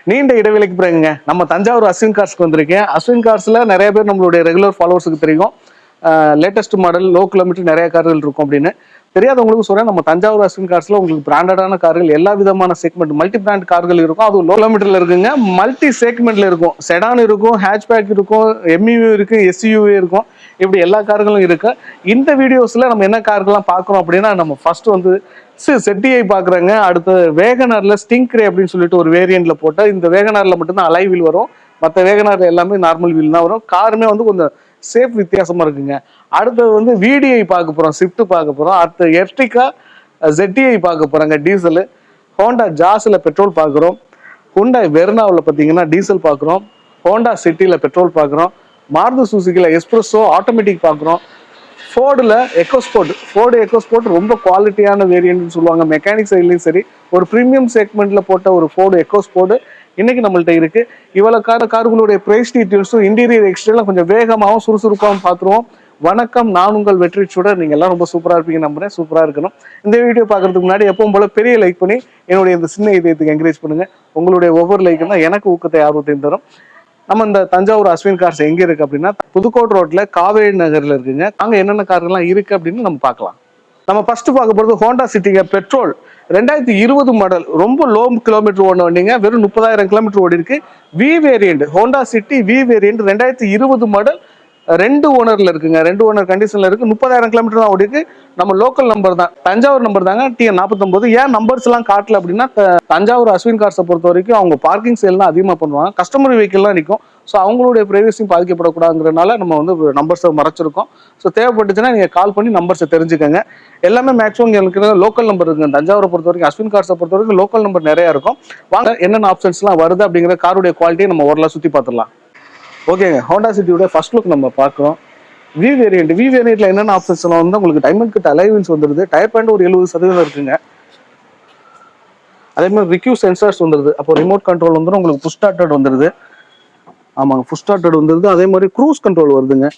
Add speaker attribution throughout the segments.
Speaker 1: நீண்ட இடைவெளிக்கு பிறகுங்க நம்ம தஞ்சாவூர் அஸ்வின் கார்ஸ்க்கு வந்திருக்கேன். அஸ்வின் கார்ஸ்ல நிறைய பேர் நம்மளுடைய ரெகுலர் ஃபாலோவர்ஸுக்கு தெரியும். லேட்டஸ்ட் மாடல் லோ கிலோமீட்டர் நிறைய கார்கள் இருக்கும் அப்படின்னு. தெரியாதவங்களுக்கு சொல்றேன், நம்ம தஞ்சாவூர் அஸ்வின் கார்ஸ்ல உங்களுக்கு பிராண்டடான கார்கள் எல்லா விதமான செக்மெண்ட் மல்டி பிராண்ட் கார்கள் இருக்கும். அது லோ கிலோமீட்டர்ல இருக்குங்க. மல்டி செக்மெண்ட்ல இருக்கும். செடான் இருக்கும், ஹேட்ச்பேக் இருக்கும், எம்யூ இருக்கு, எஸ்யூவி இருக்கும். இப்படி எல்லா கார்களும் இருக்கு. இந்த வீடியோஸ்ல நம்ம என்ன கார்கள்லாம் பார்க்கறோம் அப்படின்னா, நம்ம ஃபர்ஸ்ட் வந்து செட்டியை பாக்குறாங்க. அடுத்து வேகனார்ல ஸ்டிங்க்ரே அப்படின்னு சொல்லிட்டு ஒரு வேரியன்ட்ல போட்டா, இந்த வேகனார்ல மட்டும்தான் அலை வீல் வரும். மற்ற வேகனார்ல எல்லாமே நார்மல் வீல் தான் வரும். காருமே வந்து கொஞ்சம் சேஃப் வித்தியாசமா இருக்குங்க. அடுத்தது வந்து விடிஐ பார்க்க போறோம், ஸ்விஃப்ட் பார்க்க போறோம். அடுத்து எர்டிகா ZTI பார்க்க போறாங்க, டீசல். ஹோண்டா ஜாஸ்ல பெட்ரோல் பார்க்குறோம். ஹுண்டாய் வெர்னாவில் பார்த்தீங்கன்னா டீசல் பார்க்குறோம். ஹோண்டா சிட்டியில பெட்ரோல் பார்க்குறோம். மாருதி சுசுகில எஸ்பிரஸோ ஆட்டோமேட்டிக் பார்க்குறோம். ஃபோர்டில் ஃபோர்டு எக்கோஸ்போர்ட் ரொம்ப குவாலிட்டியான வேரியன்ட்னு சொல்லுவாங்க. மெக்கானிக் சைட்லையும் சரி, ஒரு ப்ரீமியம் செக்மெண்ட்ல போட்ட ஒரு ஃபோர்டு எக்கோஸ்போர்ட் இன்னைக்கு நம்மள்ட்ட இருக்கு. இவ்வளவு கார்களுடைய பிரைஸ் டீட்டெயில்ஸும் இன்டீரியர் எக்ஸ்டீரியர் கொஞ்சம் வேகமாகவும் சுறுசுறுப்பாகவும் பார்த்துருவோம். வணக்கம், நான் உங்கள் வெற்றி சுடர். நீங்க எல்லாம் ரொம்ப சூப்பரா இருப்பீங்க நம்புறேன். சூப்பரா இருக்கணும். இந்த வீடியோ பார்க்கறதுக்கு முன்னாடி எப்பவும் போல பெரிய லைக் பண்ணி என்னுடைய இந்த சின்ன இதயத்துக்கு என்கரேஜ் பண்ணுங்க. உங்களுடைய ஒவ்வொரு லைக்கும் தான் எனக்கு ஊக்கத்தை ஆர்வத்தையும் தரும். நம்ம இந்த தஞ்சாவூர் அஸ்வின் கார்ஸ் எங்க இருக்கு அப்படின்னா, புதுக்கோட்டை ரோட்ல காவேரி நகர்ல இருக்குங்க. அங்க என்னென்ன கார்கள்லாம் இருக்கு அப்படின்னு நம்ம பார்க்கலாம். நம்ம ஃபர்ஸ்ட் பார்க்க போறது ஹோண்டா சிட்டிங்க பெட்ரோல் 2020 மாடல். ரொம்ப லோ கிலோமீட்டர் ஓடின வண்டிங்க. வெறும் 30,000 கிலோமீட்டர் ஓடி இருக்கு. V variant Honda City V variant 2020 model. 2 ஓனர்ல இருக்குங்க. 2 ஓனர் கண்டிஷன்ல இருக்கு. 30,000 கிலோமீட்டர் தான் ஓடி இருக்கு. நம்ம லோக்கல் நம்பர் தான், தஞ்சாவூர் நம்பர் தாங்க, TN49. ஏன் நம்பர்ஸ் எல்லாம் காட்டல அப்படின்னா, தஞ்சாவூர் அஸ்வின் கார்ஸை பொறுத்த வரைக்கும் அவங்க பார்க்கிங் சேல் தான் அதிகமா பண்ணுவாங்க. கஸ்டமர் வெஹிக்கிள்லாம் நிற்கும். ஸோ அவங்களுடைய பிரைவசியும் பாதிக்கப்படக்கூடாதுங்கிறதுனால நம்ம வந்து நம்பர்ஸை மறைச்சிருக்கோம். ஸோ தேவைப்பட்டுச்சுன்னா நீங்கள் கால் பண்ணி நம்பர்ஸை தெரிஞ்சுக்கோங்க. எல்லாமே மேக்ஸிமம் எனக்கு லோக்கல் நம்பர் இருக்குங்க. தஞ்சாவூரை பொறுத்த வரைக்கும், அஸ்வின் கார்ஸை பொறுத்த வரைக்கும் லோக்கல் நம்பர் நிறைய இருக்கும். வாங்க என்னென்ன ஆப்ஷன்ஸ்லாம் வருது அப்படிங்கிற காருடைய குவாலிட்டியை நம்ம ஓரளவு சுற்றி பார்த்துடலாம். ஓகேங்க, ஹோண்டா சிட்டியோட ஃபர்ஸ்ட் லுக் நம்ம பார்க்குறோம். வி வேரியன்ட்ல என்னென்ன ஆப்ஷன்ஸ் எல்லாம் வந்து உங்களுக்கு டைமண்ட் கிட்ட அலைவன்ஸ் வந்துருது. டயர் பேண்ட் ஒரு 70% இருக்குங்க. அதே மாதிரி ரிக்யூ சென்சார்ஸ் வந்துருது. அப்போ ரிமோட் கண்ட்ரோல் வந்துடும். உங்களுக்கு புஷ் ஸ்டார்டட் வந்துருது. ஆமாங்க, புஷ் ஸ்டார்டட் வந்துருது. அதே மாதிரி க்ரூஸ் கண்ட்ரோல் வருதுங்க.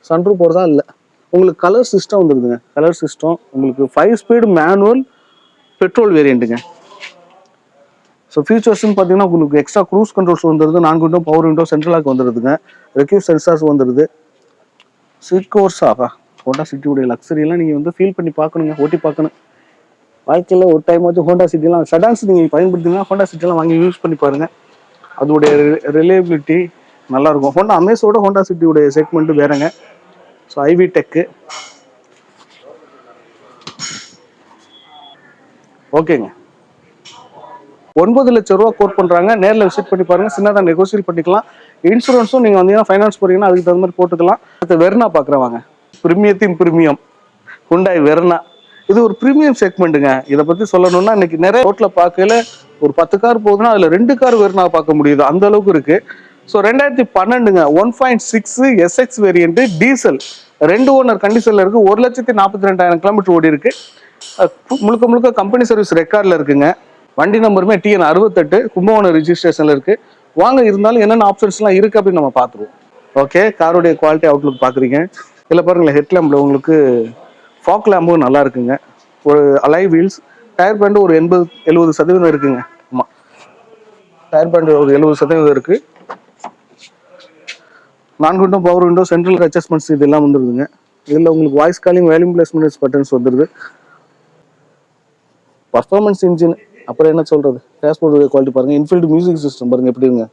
Speaker 1: சன்ரூஃப் போகிறதா இல்லை. உங்களுக்கு கலர் சிஸ்டம் வந்துருதுங்க. கலர் சிஸ்டம் உங்களுக்கு 5 ஸ்பீடு மேனுவல் பெட்ரோல் வேரியண்ட்டுங்க. ஸோ ஃபீச்சர்ஸ்ன்னு பார்த்தீங்கன்னா உங்களுக்கு எக்ஸ்ட்ரா க்ரூஸ் கண்ட்ரோல்ஸ் வந்துருது. 4 விண்டோ பவர் விண்டோ சென்ட்ரலாக வந்துருதுங்க. ரெக்யூ சென்சார்ஸ் வந்துருது. சீட் கவர்ஸ் ஆகா, ஹோண்டா சிட்டியுடைய லக்ஸரியெல்லாம் நீங்கள் வந்து ஃபீல் பண்ணி பார்க்கணுங்க, ஓட்டி பார்க்கணும். வாழ்க்கையில் ஒரு டைம் வச்சு ஹோண்டா சிட்டிலாம் செடான்ஸ் நீங்கள் பயன்படுத்திங்கன்னா ஹோண்டா சிட்டிலாம் வாங்கி யூஸ் பண்ணி பாருங்கள். அதோடைய ரிலையபிலிட்டி நல்லாயிருக்கும். ஹோண்டா அமேஸோட ஹோண்டா சிட்டியுடைய செக்மெண்ட்டு வேறங்க. ஸோ ஐவி டெக்கு ஓகேங்க. 9 லட்சம் ரூபா கோட் பண்ணுறாங்க. நேரில் விசிட் பண்ணி பாருங்கள். சின்னதாக நெகோசியேட் பண்ணிக்கலாம். இன்சூரன்ஸும் நீங்கள் வந்தீங்கன்னா ஃபைனான்ஸ் போறீங்கன்னா அதுக்கு தகுந்த மாதிரி போட்டுக்கலாம். அடுத்து வெர்னா பார்க்குறவாங்க. ப்ரீமியத்தின் ப்ரீமியம் ஹுண்டாய் வெர்னா. இது ஒரு ப்ரீமியம் செக்மெண்ட்டுங்க. இதை பற்றி சொல்லணும்னா இன்னைக்கு நிறைய ரோட்டில் பார்க்கல ஒரு 10 கார் போகுதுன்னா அதில் 2 கார் வெர்னா பார்க்க முடியுது. அந்த அளவுக்கு இருக்கு. ஸோ 2012ங்க 1.6 SX வேரியன்ட் டீசல் 2 ஓனர் கண்டிஷனில் இருக்கு. 1,42,000 கிலோமீட்டர் ஓடி இருக்கு. முழுக்க முழுக்க கம்பெனி சர்வீஸ் ரெக்கார்டில் இருக்குங்க. வண்டி நம்பருமே TN68 கும்பகோணம் ரிஜிஸ்ட்ரேஷன்ல இருக்கு. வாங்க, இருந்தாலும் என்னென்ன ஆப்ஷன்ஸ்லாம் இருக்கு அப்படின்னு நம்ம பார்த்துருவோம். ஓகே, காருடைய குவாலிட்டி அவுட்லுக் பார்க்குறீங்க. இதில் பாருங்களேன், ஹெட் லேம்பில் உங்களுக்கு ஃபாக் லேம்பும் நல்லா இருக்குங்க. ஒரு அலை வீல்ஸ். டயர் பேண்ட் ஒரு 80-70% இருக்குங்க. ஆமாம், டயர் பேண்ட் ஒரு 70% இருக்கு. 4 window power window central adjustments இதெல்லாம் வந்துருதுங்க. இதில் உங்களுக்கு voice calling volume placements buttons வந்துடுது. பர்ஃபார்மன்ஸ் இன்ஜின், அப்புறம் என்ன சொல்றது, டேஷ்போர்டு குவாலிட்டி பாருங்க. இன்ஃபில்ட் மியூசிக் சிஸ்டம் பாருங்க எப்படிங்க,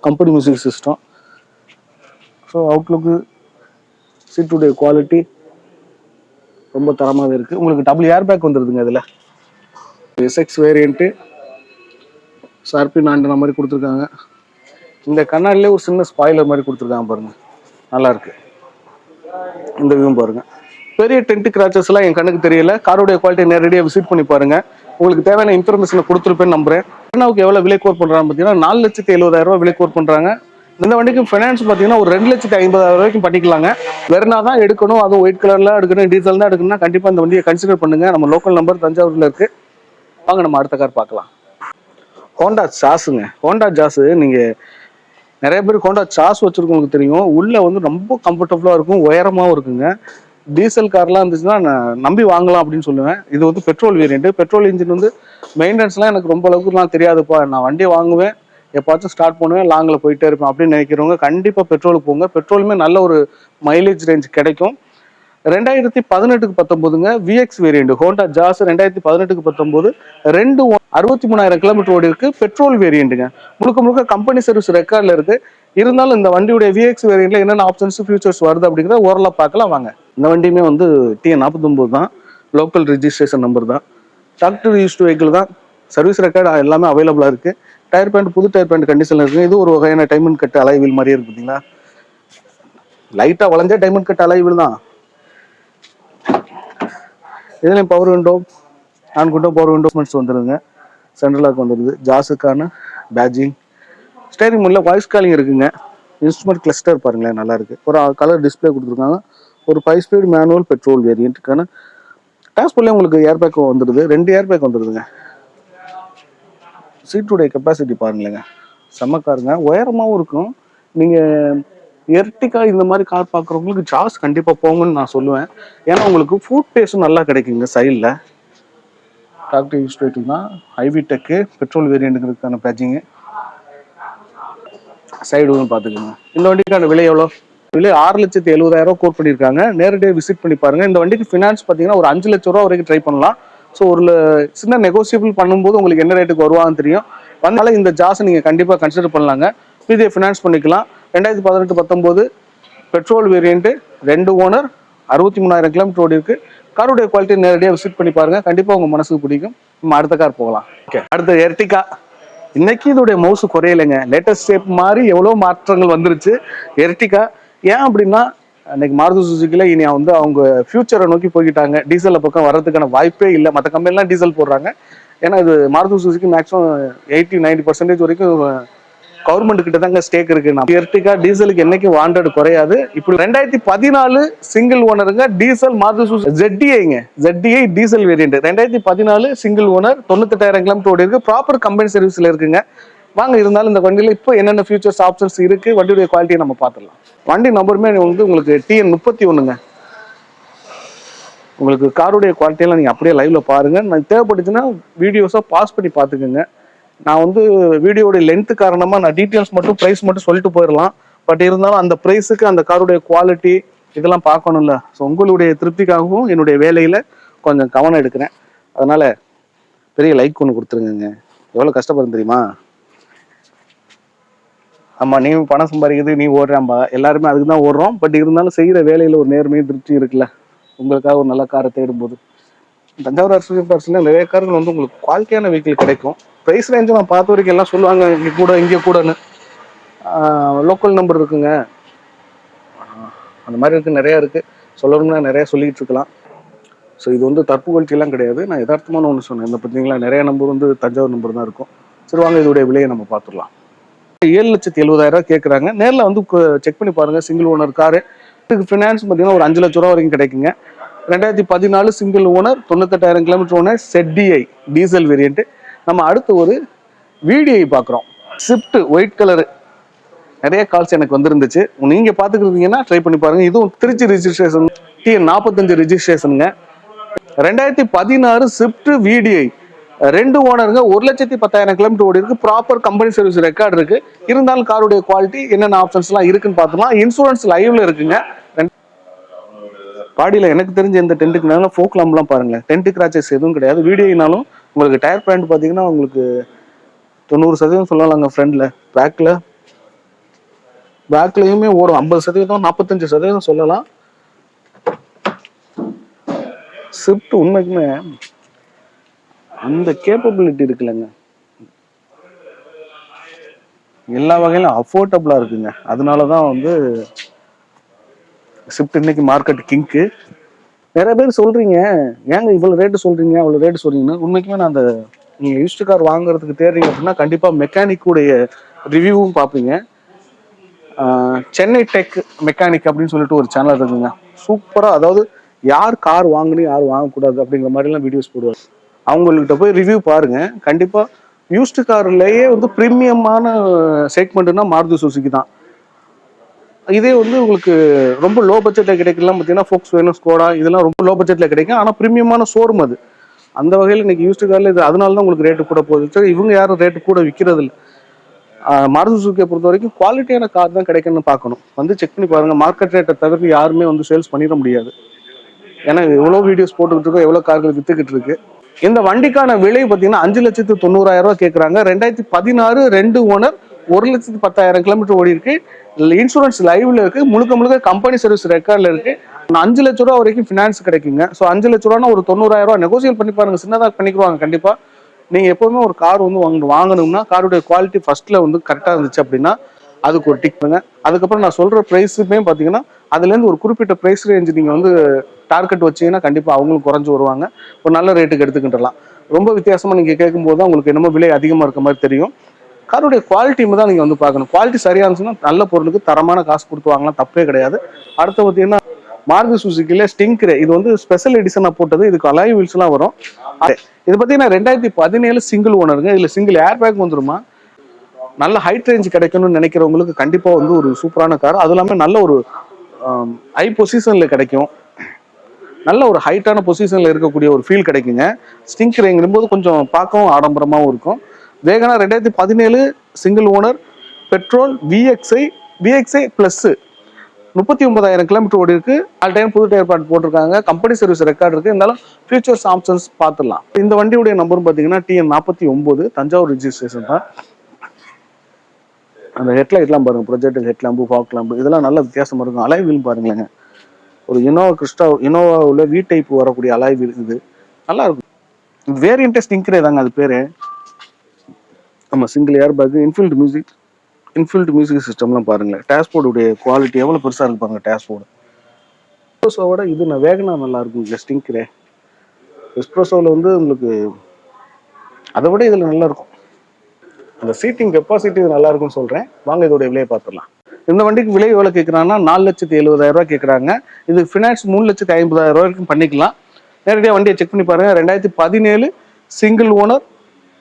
Speaker 1: company music system. So outlook சீட்டுடைய குவாலிட்டி ரொம்ப தரமாகவே இருக்கு. உங்களுக்கு டபுள் ஏர் பேக் வந்துருதுங்க. இதில் SX வேரியன்ட்டு ஷார்பின் ஆண்டன மாதிரி கொடுத்துருக்காங்க. இந்த கண்ணாடிலே ஒரு சின்ன ஸ்பாய்லர் மாதிரி கொடுத்துருக்காங்க பாருங்க, நல்லா இருக்கு. இந்த வியூ பாருங்க. பெரிய டென்ட் கிராச்சஸ் எல்லாம் என் கண்ணுக்கு தெரியல. காரோடைய குவாலிட்டி நேரடியாக விசிட் பண்ணி பாருங்க. உங்களுக்கு தேவையான இன்ஃபர்மேஷனை கொடுத்துருப்பேன்னு நம்புறேன். வெர்னாவுக்கு எவ்வளோ விலை கோட் பண்ணுறாங்க பார்த்தீங்கன்னா 4,70,000 ரூபா விலை கோட் பண்ணுறாங்க. இந்த வண்டிக்கு ஃபைனான்ஸ் பார்த்தீங்கன்னா ஒரு 2,50,000 ரூபாய்க்கும் பண்ணிக்கலாங்க. வெர்னா தான் எடுக்கணும், அதுவும் ஒயிட் கலர்ல எடுக்கணும், டீசல் தான் எடுக்கணும்னா கண்டிப்பாக இந்த வண்டியை கன்சிடர் பண்ணுங்க. நம்ம லோக்கல் நம்பர் தஞ்சாவூர்ல இருக்கு. வாங்க நம்ம அடுத்த கார் பார்க்கலாம். ஹோண்டா ஜாஸுங்க. ஹோண்டா ஜாஸ் நீங்க நிறைய பேர் ஹோண்டா ஜாஸ் வச்சிருக்கவங்களுக்கு தெரியும். உள்ள வந்து ரொம்ப கம்ஃபர்டபுளாக இருக்கும், உயரமாகவும் இருக்குங்க. டீசல் கார்லாம் இருந்துச்சுன்னா நான் நம்பி வாங்கலாம் அப்படின்னு சொல்லுவேன். இது வந்து பெட்ரோல் வேரியன்ட். பெட்ரோல் இன்ஜின் வந்து மெயின்டெனன்ஸ்லாம் எனக்கு ரொம்ப அளவுக்குலாம் தெரியாதுப்பா, நான் வண்டியை வாங்குவேன், எப்பாச்சும் ஸ்டார்ட் பண்ணுவேன், லாங்கில் போயிட்டே இருப்பேன் அப்படின்னு நினைக்கிறவங்க கண்டிப்பாக பெட்ரோலுக்கு போங்க. பெட்ரோலுமே நல்ல ஒரு மைலேஜ் ரேஞ்ச் கிடைக்கும். 2018-19ங்க விஎக்ஸ் வேரியண்ட் ஹோண்டா ஜாஸ் 2018-19 ரெண்டு 63,000 கிலோமீட்டர் ஓடி இருக்கு. பெட்ரோல் வேரியண்ட்டுங்க, முழுக்க முழுக்க கம்பெனி சர்வீஸ் ரெக்கார்ட்ல இருக்கு. இருந்தாலும் இந்த வண்டியுடைய விஎக்ஸ் வேரியண்ட்ல என்னென்ன ஆப்ஷன்ஸ் ஃபியூச்சர்ஸ் வருது அப்படிங்கிறத ஓரளவு பார்க்கலாம் வாங்க. இந்த வண்டியுமே வந்து TN49 தான், லோக்கல் ரெஜிஸ்ட்ரேஷன் நம்பர் தான், டாக்டர் யூஸ்டு வெஹிக்கிள் தான், சர்வீஸ் ரெக்கார்டு எல்லாமே அவைலபிளா இருக்கு. டயர் பேண்ட் புது டயர் பேண்ட் கண்டிஷன்ல இருக்கு. இது ஒரு வகையான டைமண்ட் கட் அலைவில் மாதிரியே இருக்கு பார்த்தீங்களா, லைட்டா வளைஞ்ச டைமண்ட் கட் அலைவில் தான். இதுலேயும் power window, on window, power விண்டோஸ்மெண்ட்ஸ் வந்துடுங்க. சென்ட்ரல் லாக் வந்துடுது, ஜாஸுக்கான பேட்ஜிங், ஸ்டேரிங் மூலில் வாய்ஸ் காலிங் இருக்குங்க. இன்ஸ்ட்ருமெண்ட் கிளஸ்டர் பாருங்களேன் நல்லா இருக்கு. ஒரு கலர் டிஸ்பிளே கொடுத்துருக்காங்க. ஒரு 5 ஸ்பீட் மேனுவல் பெட்ரோல் வேரியண்ட்டுக்கான டாஸ்போர்ட்லேயே உங்களுக்கு ஏர் பேக் வந்துடுது, 2 ஏர் பேக் வந்துடுதுங்க. சீட்டுடைய கெப்பாசிட்டி பாருங்களேங்க, செம்ம காருங்க, உயரமாகவும் இருக்கும். நீங்கள் எர்டிகா இந்த மாதிரி கார் பார்க்குறவங்களுக்கு ஜாஸ் கண்டிப்பாக போங்கன்னு நான் சொல்லுவேன். ஏன்னா உங்களுக்கு ஃபுட் பேஸும் நல்லா கிடைக்குங்க. சைடில் டாக்டர் யூஸ் வெஹிக்கிள் தான், ஐவி டெக்கு பெட்ரோல் வேரியண்ட்டுக்கான பேட்சிங்கு. சைடு பார்த்துக்கோங்க. இந்த வண்டிக்கான விலை எவ்வளோ? விலை 6,70,000 கோட் பண்ணியிருக்காங்க. நேரடியாக விசிட் பண்ணி பாருங்க. இந்த வண்டிக்கு ஃபினான்ஸ் பார்த்தீங்கன்னா ஒரு 5 லட்ச ரூபா வரைக்கும் ட்ரை பண்ணலாம். ஸோ ஒரு சின்ன நெகோசியபிள் பண்ணும்போது உங்களுக்கு என்ன ரேட்டுக்கு வருவான்னு தெரியும். அதனால இந்த ஜாஸை நீங்கள் கண்டிப்பாக கன்சிடர் பண்ணலாங்க. இதை ஃபினான்ஸ் பண்ணிக்கலாம். 2018-19 பெட்ரோல் வேரியண்ட்டு, 2 ஓனர், 63,000 கிலோமீட்டர் ஓடி இருக்கு. காருடைய குவாலிட்டி நேரடியாக விசிட் பண்ணி பாருங்க, கண்டிப்பாக உங்க மனசுக்கு பிடிக்கும். நம்ம அடுத்த கார் போகலாம். ஓகே, அடுத்த எர்டிகா. இன்னைக்கு இதோடைய மவுசு குறையலைங்க. லேட்டஸ்ட் ஷேப் மாதிரி எவ்வளோ மாற்றங்கள் வந்துருச்சு எர்டிகா. ஏன் அப்படின்னா இன்னைக்கு மாருதி சுசுக்கில இனி வந்து அவங்க ஃபியூச்சரை நோக்கி போய்கிட்டாங்க. டீசல் பக்கம் வர்றதுக்கான வாய்ப்பே இல்லை. மற்ற கம்பெனிலாம் டீசல் போடுறாங்க. ஏன்னா இது மாருதி சுசுக்கி மேக்ஸிமம் 80-90% வரைக்கும் கவர்மெண்ட் கிட்ட தாங்க ஸ்டேக் இருக்கு. எர்டிகா டீசலுக்கு என்னைக்கு வாண்டட் குறையாது. இப்படி 2014 சிங்கிள் ஓனருங்க, diesel Maruti Suzuki ZDI diesel variant 2014 single owner, 98,000 kilometre ஓடி இருக்கு. ப்ராப்பர் கம்பெனி சர்வீஸ்ல இருக்குங்க. வாங்க, இருந்தாலும் இந்த வண்டியில இப்போ என்னென்ன ஃபியூச்சர்ஸ் ஆப்ஷன்ஸ் இருக்கு, வண்டியுடைய குவாலிட்டியை நம்ம பார்த்துடலாம். வண்டி நம்பருமே வந்து உங்களுக்கு TN31ங்க. உங்களுக்கு காருடைய குவாலிட்டியெல்லாம் நீங்கள் அப்படியே லைவ்ல பாருங்க. நான் தேவைப்பட்டுச்சுன்னா வீடியோஸாக பாஸ் பண்ணி பார்த்துக்குங்க. நான் வந்து வீடியோடைய லென்த் காரணமாக நான் டீட்டெயில்ஸ் மட்டும் ப்ரைஸ் மட்டும் சொல்லிட்டு போயிடலாம். பட் இருந்தாலும் அந்த ப்ரைஸுக்கு அந்த காருடைய குவாலிட்டி இதெல்லாம் பார்க்கணும்ல. ஸோ உங்களுடைய திருப்திக்காகவும் என்னுடைய வேலையில் கொஞ்சம் கவனம் எடுக்கிறேன். அதனால பெரிய லைக் ஒன்று கொடுத்துருங்க. எவ்வளோ கஷ்டப்படுறது தெரியுமா? ஆமாம், நீ பணம் சம்பாதிக்கிறது, நீ ஓடுறாம்பா, எல்லாருமே அதுக்கு தான் ஓடுறோம். பட் இருந்தாலும் செய்கிற வேலையில் ஒரு நேர்மையும் திருப்தி இருக்குல்ல, உங்களுக்காக ஒரு நல்ல காரை தேடும்போது. தஞ்சாவூர் அஸ்வின் கார்ஸ்ல நிறைய கார்கள் வந்து உங்களுக்கு குவாலிட்டியான வெஹிக்கிள் கிடைக்கும். ப்ரைஸ் ரேஞ்சு நான் பார்த்த வரைக்கும் எல்லாம் சொல்லுவாங்க இங்கே கூடன்னு. லோக்கல் நம்பர் இருக்குங்க, அந்த மாதிரி இருக்குது, நிறையா இருக்குது. சொல்லணும்னா நிறையா சொல்லிக்கிட்டு இருக்கலாம். ஸோ இது வந்து தற்புகழ்ச்சியெல்லாம் கிடையாது, நான் யதார்த்தமான ஒன்று சொன்னேன். இந்த பார்த்தீங்களா, நிறைய நம்பர் வந்து தஞ்சாவூர் நம்பர் தான் இருக்கும். சரி வாங்க, இதோடைய விலையை நம்ம பார்த்துடலாம். 7,70,000 கேட்குறாங்க. நேரில் வந்து செக் பண்ணி பாருங்க. Single owner car. இதுக்கு ஃபினான்ஸ் பார்த்தீங்கன்னா ஒரு 5 லட்ச ரூபா வரைக்கும் கிடைக்குங்க. 2014 single owner, 98,000 kilometre owner, ZDI diesel variant. நம்ம அடுத்து ஒரு VDI பார்க்குறோம். Swift white colour. நிறைய கால்ஸ் எனக்கு வந்துருந்துச்சு. நீங்க பார்த்துக்கிட்டீங்கன்னா ட்ரை பண்ணி பாருங்க. இதுவும் திருச்சி ரிஜிஸ்ட்ரேஷன், TN45 ரிஜிஸ்ட்ரேஷனுங்க. 2016 ஸ்விஃப்ட் VDI, 2 ஓனருங்க, 1,10,000 கிலோமீட்டர் ஓடி இருக்கு. ப்ராப்பர் கம்பெனி சர்வீஸ் ரெக்கார்டு இருக்கு. இருந்தாலும் காருடைய குவாலிட்டி என்னென்ன ஆப்ஷன்ஸ்லாம் இருக்குன்னு பார்த்தோம்னா, இன்சூரன்ஸ் லைவ்ல இருக்குங்க. பாடியில் எனக்கு தெரிஞ்ச இந்த டென்ட்டுக்குனாலும் ஃபோக் லாம்ப்லாம் பாருங்களேன், டென்ட் கிராச்சஸ் எதுவும் கிடையாது. VDIனாலும் உங்களுக்கு டயர் பேண்ட் பார்த்தீங்கன்னா உங்களுக்கு 90% சொல்லலாங்க. ஃப்ரண்ட்ல பேக்லையுமே ஓடும் 50%, 45% சொல்லலாம். ஸ்விஃப்ட் உண்மைக்குமே அந்த கேப்பபிலிட்டி இருக்குல்லங்க, எல்லா வகையிலும் அஃபோர்டபுளா இருக்குங்க. அதனாலதான் வந்து ஸ்விஃப்ட் இன்னைக்கு மார்க்கெட் கிங்க்கு. நிறைய பேர் சொல்றீங்க, ஏங்க இவ்வளவு ரேட்டு சொல்றீங்க, அவ்வளவு ரேட்டு சொல்றீங்கன்னு. உண்மைக்குமே நான் அந்த நீங்க யூஸ்டு கார் வாங்குறதுக்கு தேடுறீங்க அப்படின்னா கண்டிப்பா மெக்கானிக்குடைய ரிவ்யூவும் பார்ப்பீங்க. சென்னை டெக் மெக்கானிக் அப்படின்னு சொல்லிட்டு ஒரு சேனல் இருக்குங்க, சூப்பரா. அதாவது யார் கார் வாங்கணும் யார் வாங்கக்கூடாது அப்படிங்கிற மாதிரிலாம் வீடியோஸ் போடுவாங்க. அவங்கள்கிட்ட போய் ரிவ்யூ பாருங்க. கண்டிப்பா யூஸ்டு கார்லயே வந்து ப்ரீமியமான செக்மெண்ட்னா மாருதி சுசுகி தான். இதே வந்து உங்களுக்கு ரொம்ப லோ பட்ஜெட்ல கிடைக்கலாம் பார்த்தீங்கன்னா ஃபோக்ஸ் வேணும், ஸ்கோடா, இதெல்லாம் ரொம்ப லோ பட்ஜெட்ல கிடைக்கும். ஆனால் ப்ரீமியமான ஷோரூம் அது. அந்த வகையில் இன்னைக்கு யூஸ்டு கார்ல இது, அதனால தான் உங்களுக்கு ரேட்டு கூட போகுது. சரி, இவங்க யாரும் ரேட்டு கூட விற்கிறது இல்லை. மாருதி சுசுக்கியை பொறுத்த வரைக்கும் குவாலிட்டியான கார் தான் கிடைக்குன்னு பார்க்கணும். வந்து செக் பண்ணி பாருங்க. மார்க்கெட் ரேட்டை தவிர்த்து யாருமே வந்து சேல்ஸ் பண்ணிட முடியாது. ஏன்னா எவ்வளோ வீடியோஸ் போட்டுக்கிட்டு இருக்கோம், எவ்வளோ கார்கள் வித்துக்கிட்டு இருக்கு. இந்த வண்டிக்கான விலை பார்த்தீங்கன்னா 5,90,000 கேட்குறாங்க. 2016 2 ஓனர், 1,10,000 கிலோமீட்டர் ஓடி இருக்கு. இன்சூரன்ஸ் லைவ்ல இருக்கு. முழுக்க முழுக்க கம்பெனி சர்வீஸ் ரெக்கார்ட்ல இருக்கு. 5 லட்ச ரூபா வரைக்கும் ஃபினான்ஸ் கிடைக்குங்க. ஸோ 5 லட்ச ரூபானா ஒரு 90,000 நெகோசியேட் பண்ணி பாருங்க. சின்னதாக பண்ணிக்குவாங்க கண்டிப்பா. நீங்க எப்பவுமே ஒரு கார் வந்து வாங்கணும்னா காருடைய குவாலிட்டி ஃபர்ஸ்ட்ல வந்து கரெக்டா இருந்துச்சு அப்படின்னா அதுக்கு ஒரு டிக் பண்ணுங்க. அதுக்கப்புறம் நான் சொல்ற பிரைஸுமே பாத்தீங்கன்னா அதுல இருந்து ஒரு குறிப்பிட்ட பிரைஸ் ரேஞ்ச் நீங்க வந்து டார்கெட் வச்சீங்கன்னா கண்டிப்பா அவங்களும் குறைஞ்சு வருவாங்க. ஒரு நல்ல ரேட்டுக்கு எடுத்துக்கிட்டலாம். ரொம்ப வித்தியாசமா நீங்க கேட்கும்போது தான் உங்களுக்கு என்னமோ விலை அதிகமா இருக்க மாதிரி தெரியும். காருடைய குவாலிட்டி தான் நீங்க வந்து பார்க்கணும். குவாலிட்டி சரியா இருந்துச்சுன்னா நல்ல பொருளுக்கு தரமான காசு கொடுத்து வாங்கலாம், தப்பே கிடையாது. அடுத்து பார்த்தீங்கன்னா மாருதி சுசுக்கில ஸ்டிங்க்ரே, இது வந்து ஸ்பெஷல் எடிஷனா போட்டது. இதுக்கு அலாய் வீல்ஸ் எல்லாம் வரும். இது பார்த்தீங்கன்னா 2017 சிங்கிள் ஓனருங்க. இதுல சிங்கிள் ஏர் பேக் வந்துருமா. நல்ல ஹைட் ரேஞ்ச் கிடைக்கணும்னு நினைக்கிறவங்களுக்கு கண்டிப்பா வந்து ஒரு சூப்பரான கார். அது இல்லாமல் நல்ல ஒரு ஹை பொசிஷன்ல கிடைக்கும். நல்ல ஒரு ஹைட்டான பொசிஷன்ல இருக்கக்கூடிய ஒரு ஃபீல் கிடைக்குங்க. ஸ்டிங்க்ரேங்கும்போது கொஞ்சம் பார்க்கவும் ஆடம்பரமாகவும் இருக்கும். வேகனா 2017 single owner, petrol, VXi plus 39,000 kilometre ஓடி இருக்கு. ஆல் டைம் புது டயர் பார்ட் போட்டிருக்காங்க. கம்பெனி சர்வீஸ் ரெக்கார்டு இருக்கு. இருந்தாலும் ஃபியூச்சர்ஸ் ஆப்ஷன்ஸ் பார்த்துடலாம். இந்த வண்டியுடைய நம்பரும் பார்த்தீங்கன்னா TN49 தஞ்சாவூர் ரிஜிஸ்ட்ரேஷன் தான். அந்த ஹெட்லைட்லாம் பாருங்க, projector head lamp, fog lamp இதெல்லாம் நல்ல வித்தியாசமா இருக்கும். அலாய் வீல் பாருங்களேங்க. ஒரு இனோவாவில் வி டைப் வரக்கூடிய அலாய் வீல் இது நல்லா இருக்கும். வேரியன்டே ஸ்டிங்க்ரே தாங்க அது பேரு. நம்ம single air bag, inbuilt music சிஸ்டம்லாம் பாருங்களேன். டேஷ்போர்டுடைய குவாலிட்டி எவ்வளோ பெருசாக இருக்கு பாருங்க. டேஷ்போர்டு எஸ்ப்ரோஸோட இது வேகனா நல்லா இருக்கும். ஸ்டிங்க்ரே எஸ்ப்ரோஸோவில் வந்து உங்களுக்கு அதை விட இதில் நல்லா இருக்கும். அந்த சீட்டிங் கெப்பாசிட்டி நல்லா இருக்கும்னு சொல்கிறேன். வாங்க இதோடைய விலையை பார்த்துடலாம். இந்த வண்டிக்கு விலை எவ்வளோ கேட்குறாங்கன்னா 4,70,000 கேட்குறாங்க. இது ஃபினான்ஸ் 3,50,000 வரைக்கும் பண்ணிக்கலாம். நேரடியாக வண்டியை செக் பண்ணி பாருங்க. 2017 single owner,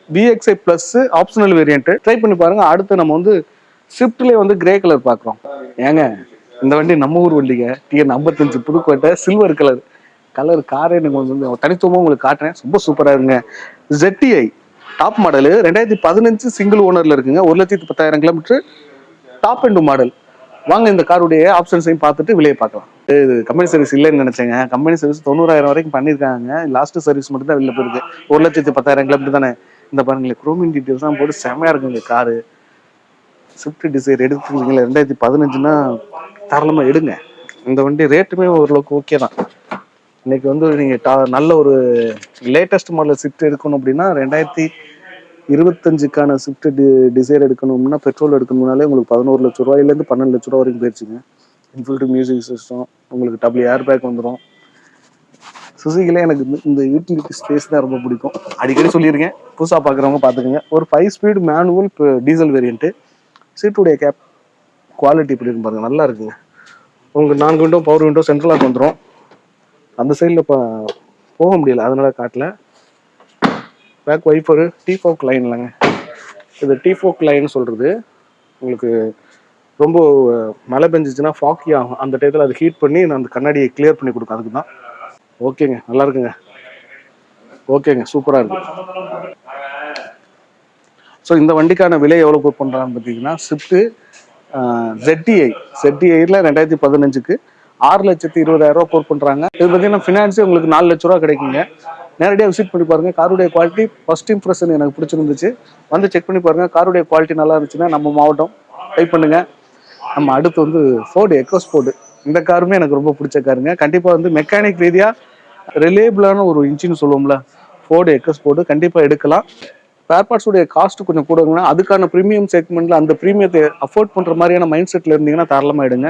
Speaker 1: VXi plus optional variant try பண்ணி பாருங்க. அடுத்து நம்ம வந்து ஸ்விஃப்ட்லேயே வந்து கிரே கலர் பார்க்குறோம். ஏங்க இந்த வண்டி நம்ம ஊர் வண்டிங்க. TN55 புதுக்கோட்டை சில்வர் கலர் காரே எனக்கு வந்து தனித்துவமாக உங்களுக்கு காட்டுறேன். ரொம்ப சூப்பராக இருங்க. ZTI டாப் மாடலு 2015 சிங்கிள் ஓனர்ல இருக்குங்க. 1,10,000 கிலோமீட்டர் டாப் எண்ட் மாடல். வாங்க இந்த காருடைய ஆப்ஷன்ஸையும் பார்த்துட்டு விலையை பார்க்கலாம். இது கம்பெனி சர்வீஸ் இல்லைன்னு நினைச்சேங்க. கம்பெனி சர்வீஸ் 90,000 வரைக்கும் பண்ணியிருக்காங்க. லாஸ்ட் சர்வீஸ் மட்டும் தான் வெளில போயிருக்கு. 1,10,000 கிலோமீட்டர் தானே. இந்த பாருங்களேன், குரோமின் டீட்டெயில்ஸ் தான் போட்டு செமையா இருக்குங்க காரு. ஸ்விஃப்ட் டிசைர் எடுத்துருக்கீங்களா 2015னா தாராளமாக எடுங்க. இந்த வண்டி ரேட்டுமே ஓரளவுக்கு ஓகே தான். இன்னைக்கு வந்து நீங்க நல்ல ஒரு லேட்டஸ்ட் மாடல் ஸ்விஃப்ட் எடுக்கணும் அப்படின்னா 2025க்கான ஸ்விஃப்ட் டிசைர் எடுக்கணும்னா பெட்ரோல் எடுக்கணும்னாலே உங்களுக்கு 11 லட்ச ரூபாயிலேருந்து 12 லட்ச ரூபா வரைக்கும் போயிடுச்சுங்க. இன்ஃபில்ட் மியூசிக் சிஸ்டம், உங்களுக்கு டபுள் ஏர் பேக் வந்துடும். சுசுகிலே எனக்கு இந்த யூட்டிலிட்டி ஸ்பேஸ் தான் ரொம்ப பிடிக்கும். அடிக்கடி சொல்லியிருக்கேன். புதுசாக பார்க்குறவங்க பார்த்துக்கோங்க. ஒரு 5 ஸ்பீடு மேனுவல் டீசல் வேரியன்ட்டு. சீட்டுடைய கேப் குவாலிட்டி இப்படி இருக்கும் பாருங்க, நல்லா இருக்குங்க. உங்களுக்கு 4 விண்டோ பவர் விண்டோ சென்ட்ரலாக வந்துடும். அந்த சைடில் இப்போ போக முடியல, அதனால காட்டல. பேக் வைப்பரு T-Fork லைன் இல்லைங்க, இது T-Fork லைன் சொல்கிறது. உங்களுக்கு ரொம்ப மழை பெஞ்சிச்சுன்னா ஃபாக்கி ஆகும். அந்த டயத்தில் அது ஹீட் பண்ணி நான் அந்த கண்ணாடியை கிளியர் பண்ணி கொடுக்கும். அதுக்கு தான். ஓகேங்க, நல்லா இருக்குங்க. ஓகேங்க, சூப்பராக இருக்கு. ஸோ இந்த வண்டிக்கான விலை எவ்வளோ கோட் பண்ணுறான்னு பார்த்தீங்கன்னா ஸ்விஃப்ட்டு ZTIல 2015க்கு 6,20,000 கோட் பண்ணுறாங்க. இது பார்த்தீங்கன்னா ஃபினான்ஸே உங்களுக்கு 4 லட்ச ரூபா கிடைக்குங்க. நேரடியாக விசிட் பண்ணி பாருங்க. காருடைய குவாலிட்டி ஃபர்ஸ்ட் இம்ப்ரெஷன் எனக்கு பிடிச்சிருந்துச்சு. வந்து செக் பண்ணி பாருங்க. காருடைய குவாலிட்டி நல்லா இருந்துச்சுன்னா நம்ம மாவட்டம் ட்ரை பண்ணுங்க. நம்ம அடுத்து வந்து ஃபோர்டு எக்கோஸ்போர்ட். இந்த காருமே எனக்கு ரொம்ப பிடிச்ச காருங்க. கண்டிப்பாக வந்து மெக்கானிக் ரீதியாக ரிலேபிளான ஒரு இன்ஜின் சொல்லுவோம்ல, ஃபோர்டு எக்கோஸ்போர்ட் கண்டிப்பாக எடுக்கலாம். ஸ்பேர் பார்ட்ஸுடைய காஸ்ட் கொஞ்சம் கூடங்கன்னா அதுக்கான ப்ரீமியம் செக்மெண்ட்ல அந்த ப்ரீமியத்தை அஃபோர்ட் பண்ற மாதிரியான மைண்ட் செட்ல இருந்தீங்கன்னா தாராளமாக எடுங்க.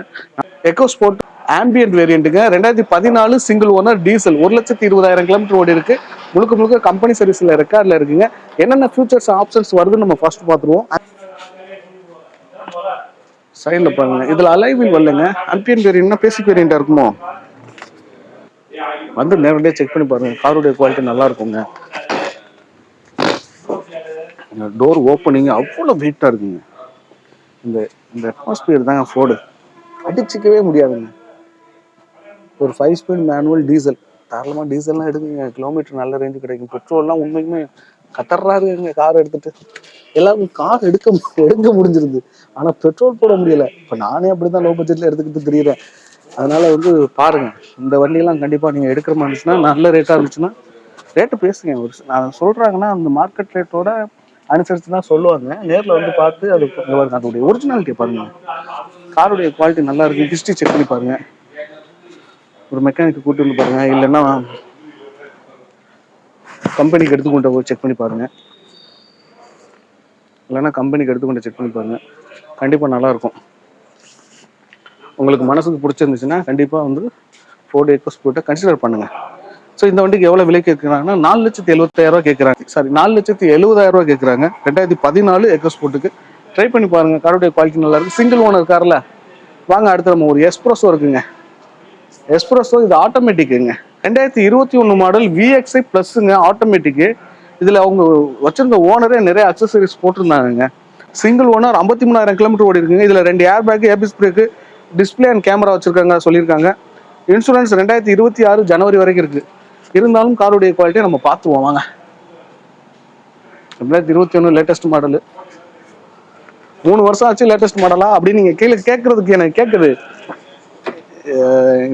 Speaker 1: எக்கோஸ்போர்ட் ஆம்பியன்ட் வேரியண்ட்டுங்க. 2014 சிங்கிள் ஓனர் டீசல் 1,20,000 கிலோமீட்டர் ஓடி இருக்கு. முழுக்க முழுக்க கம்பெனி சர்வீஸ்ல ரெக்கார்ட்ல இருக்குங்க. என்னென்ன ஃபியூச்சர்ஸ் ஆப்ஷன்ஸ் வருதுன்னு நம்ம ஃபர்ஸ்ட் பார்த்துருவோம். சைடில் பாருங்க, இதுல அலைவில் வரலங்க. ஆம்பியன்ட் வேரியண்ட்னா பேசிக் வேரியண்டா இருக்குமோ, வந்து நேரடியாக செக் பண்ணி பாருங்க. காருடைய குவாலிட்டி நல்லா இருக்குங்க. டோர் ஓப்பனிங் அவ்வளோ வெயிட்டாக இருக்குங்க. இந்த அட்மாஸ்பியர் தாங்க ஃபோர்டு அடிச்சிக்கவே முடியாதுங்க. ஒரு 5 ஸ்பீட் மேனுவல் டீசல் தாராளமாக டீசல்லாம் எடுக்குங்க. கிலோமீட்டர் நல்ல ரேஞ்சு கிடைக்கும். பெட்ரோல்லாம் உண்மைக்குமே கத்தர்றாருங்க கார் எடுத்துட்டு. எல்லாரும் கார் எடுக்க முடிஞ்சிருது, ஆனா பெட்ரோல் போட முடியல. இப்ப நானே அப்படிதான் லோ பட்ஜெட்ல எடுத்துக்கிட்டு தெரியுறேன். அதனால வந்து பாருங்க, இந்த வண்டியெல்லாம் கண்டிப்பா நீங்க எடுக்கிற மாதிரி இருந்துச்சுன்னா, நல்ல ரேட்டா இருந்துச்சுன்னா ரேட்டு பேசுங்க. ஒரு நான் சொல்றாங்கன்னா அந்த மார்க்கெட் ரேட்டோட அனுசரிச்சு தான் சொல்லுவாங்க. நேரில் வந்து பார்த்து அது அதோடைய ஒரிஜினாலிட்டி பாருங்க, காருடைய குவாலிட்டி நல்லா இருக்கு, ஹிஸ்ட்ரி செக் பண்ணி பாருங்க. ஒரு மெக்கானிக் கூட்டு வந்து பாருங்க, இல்லைன்னா கம்பெனிக்கு எடுத்துக்கொண்டு செக் பண்ணி பாருங்க, இல்லைன்னா கம்பெனிக்கு எடுத்துக்கொண்டு செக் பண்ணி பாருங்க. கண்டிப்பாக நல்லா இருக்கும். உங்களுக்கு மனசுக்கு பிடிச்சிருந்துச்சுன்னா கண்டிப்பாக வந்து ஃபோர்டு எக்கோஸ்போர்ட்டை கன்சிடர் பண்ணுங்க. ஸோ இந்த வண்டிக்கு எவ்வளோ விலை கேட்குறாங்கன்னா 4,70,000 கேட்குறாங்க. சாரி, 4,70,000 கேட்குறாங்க. 2014 எக்கோஸ்போர்ட்டுக்கு ட்ரை பண்ணி பாருங்க. காருடைய குவாலிட்டி நல்லா இருக்கு. சிங்கிள் ஓனர் காரில் வாங்க. அடுத்து நம்ம ஒரு எஸ்ப்ரெஸோ இருக்குங்க. எஸ்ப்ரெஸோ இது ஆட்டோமேட்டிக்குங்க. 2021 மாடல் VXI ப்ளஸ்ஸுங்க, ஆட்டோமேட்டிக்கு. இதில் அவங்க வச்சிருந்த ஓனரே நிறைய அக்சசரிஸ் போட்டிருந்தாங்க. சிங்கிள் ஓனர், 53,000 கிலோமீட்டர் ஓடி இருக்குங்க. இதில் 2 air bag, ABS brake, display and camera வச்சிருக்காங்க சொல்லியிருக்காங்க. இன்சூரன்ஸ் 2026 ஜனவரி வரைக்கும் இருக்கு. இருந்தாலும் காருடைய குவாலிட்டியை நம்ம பார்த்துவோம் வாங்க. 2021 லேட்டஸ்ட் மாடலு. 3 வருஷம் ஆச்சு லேட்டஸ்ட் மாடலா அப்படின்னு நீங்க கீழே கேட்கறதுக்கு எனக்கு கேட்குது.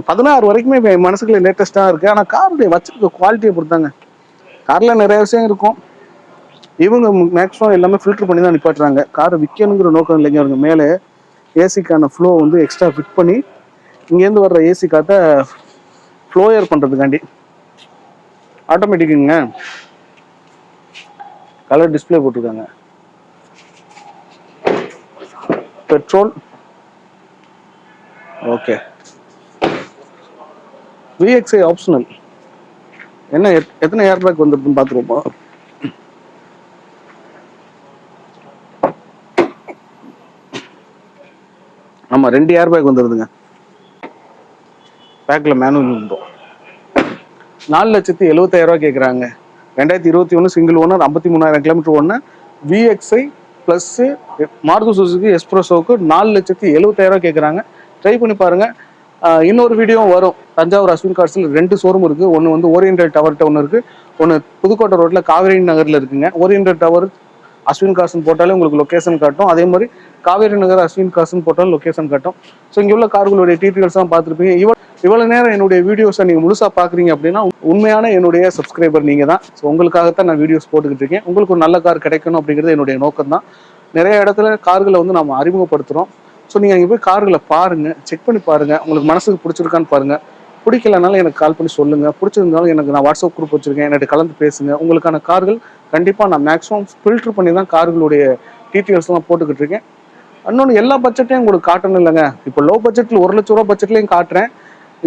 Speaker 1: 16 வரைக்குமே என் மனசுக்குள்ள லேட்டஸ்டா இருக்கு. ஆனா காருடைய வச்சிருக்க குவாலிட்டியை பொறுத்தாங்க. கார்ல நிறைய விஷயம் இருக்கும். இவங்க மேக்ஸிமம் எல்லாமே ஃபில்டர் பண்ணி தான் நிப்பாட்டுறாங்க. காரை விற்கணுங்கிற நோக்கம் இல்லைங்க. அவங்க மேலே ஏசிக்கான ஃப்ளோ வந்து எக்ஸ்ட்ரா ஃபிட் பண்ணி இங்கேருந்து வர்ற ஏசி காற்றை ஃப்ளோயர் பண்ணுறதுக்காண்டி. ஆட்டோமேட்டிக்குங்க, கலர் டிஸ்பிளே போட்டிருக்காங்க. Petrol okay. VXI optional. என்ன எத்தனை ஏர் பேக் வந்துருக்குன்னு பார்த்துருப்போம். ஆமாம், 2 ஏர் பேக் வந்துடுதுங்க. பேக்கில் மேனுவல் இருந்தோம். 4,70,000 கேட்குறாங்க. 2021 சிங்கிள் ஓனர், 53,000 கிலோமீட்டர் ஓடுன VXI ப்ளஸ்ஸு மாருதி சுசுகி எஸ்ப்ரெஸோவுக்கு 4,70,000 கேட்குறாங்க. ட்ரை பண்ணி பாருங்கள். இன்னொரு வீடியோ வரும். தஞ்சாவூர் அஸ்வின் கார்ஸில் 2 ஷோரூம் இருக்குது. ஒன்று வந்து ஓரியண்டல் டவர்கிட்ட ஒன்று இருக்குது, ஒன்று புதுக்கோட்டை ரோட்டில் காவேரி நகரில் இருக்குங்க. ஓரியண்டல் டவர் அஸ்வின் கார்ஸ்ன்னு போட்டாலே உங்களுக்கு லொக்கேஷன் காட்டும். அதே மாதிரி காவேரி நகர் அஸ்வின் கார்ஸ்ன்னு போட்டாலும் லொக்கேஷன் காட்டும். ஸோ இங்கே உள்ள கார்களுடைய டீட்டெயில்ஸ் தான் பார்த்துருப்பீங்க. இவ்வளோ நேரம் என்னுடைய வீடியோஸை நீங்கள் முழுசாக பார்க்குறீங்க அப்படின்னா உண்மையான என்னுடைய சப்ஸ்கிரைபர் நீங்கள் தான். ஸோ உங்களுக்காகத்தான் நான் வீடியோஸ் போட்டுக்கிட்டு இருக்கேன். உங்களுக்கு ஒரு நல்ல கார் கிடைக்கணும் அப்படிங்கிறது என்னுடைய நோக்கம் தான். நிறைய இடத்துல கார்களை வந்து நம்ம அறிமுகப்படுத்துகிறோம். ஸோ நீங்கள் அங்கே போய் கார்களை பாருங்கள், செக் பண்ணி பாருங்கள். உங்களுக்கு மனசுக்கு பிடிச்சிருக்கான்னு பாருங்கள். பிடிக்கலனாலும் எனக்கு கால் பண்ணி சொல்லுங்கள். பிடிச்சிருந்தாலும் எனக்கு நான் வாட்ஸ்அப் குரூப் வச்சுருக்கேன், என்னோட கலந்து பேசுங்க. உங்களுக்கான கார்கள் கண்டிப்பாக நான் மேக்ஸிமம் ஃபில்டர் பண்ணி தான் கார்களுடைய டீட்டெயில்ஸ்லாம் போட்டுக்கிட்டு இருக்கேன். இன்னொன்று, எல்லா பட்ஜெட்டையும் உங்களுக்கு காட்டணும் இல்லைங்க. இப்போ லோ பட்ஜெட்டில் 1 லட்ச ரூபா பட்ஜெட்லையும் காட்டுறேன்,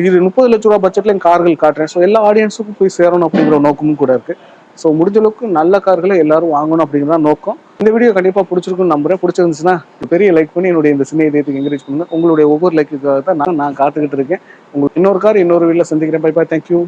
Speaker 1: இது 30 லட்ச ரூபா பட்ஜெட்லையும் கார்கள் காட்டுறேன். ஸோ எல்லா ஆடியன்ஸுக்கும் போய் சேரணும் அப்படிங்கிற நோக்கமும் கூட இருக்குது. ஸோ முடிஞ்ச அளவுக்கு நல்ல கார்களை எல்லாரும் வாங்கணும் அப்படிங்கிறதான் நோக்கம். இந்த வீடியோ கண்டிப்பாக பிடிச்சிருக்குன்னு நம்புறேன். பிடிச்சிருந்துச்சுன்னா பெரிய லைக் பண்ணி என்னுடைய இந்த சின்ன இதயத்துக்கு என்கரேஜ் பண்ணுங்க. உங்களுடைய ஒவ்வொரு லைக்குக்காக தான் நான் காத்துக்கிட்டு இருக்கேன். உங்களுக்கு இன்னொரு கார் இன்னொரு வீடியோவில் சந்திக்கிறேன். Bye bye, thank you.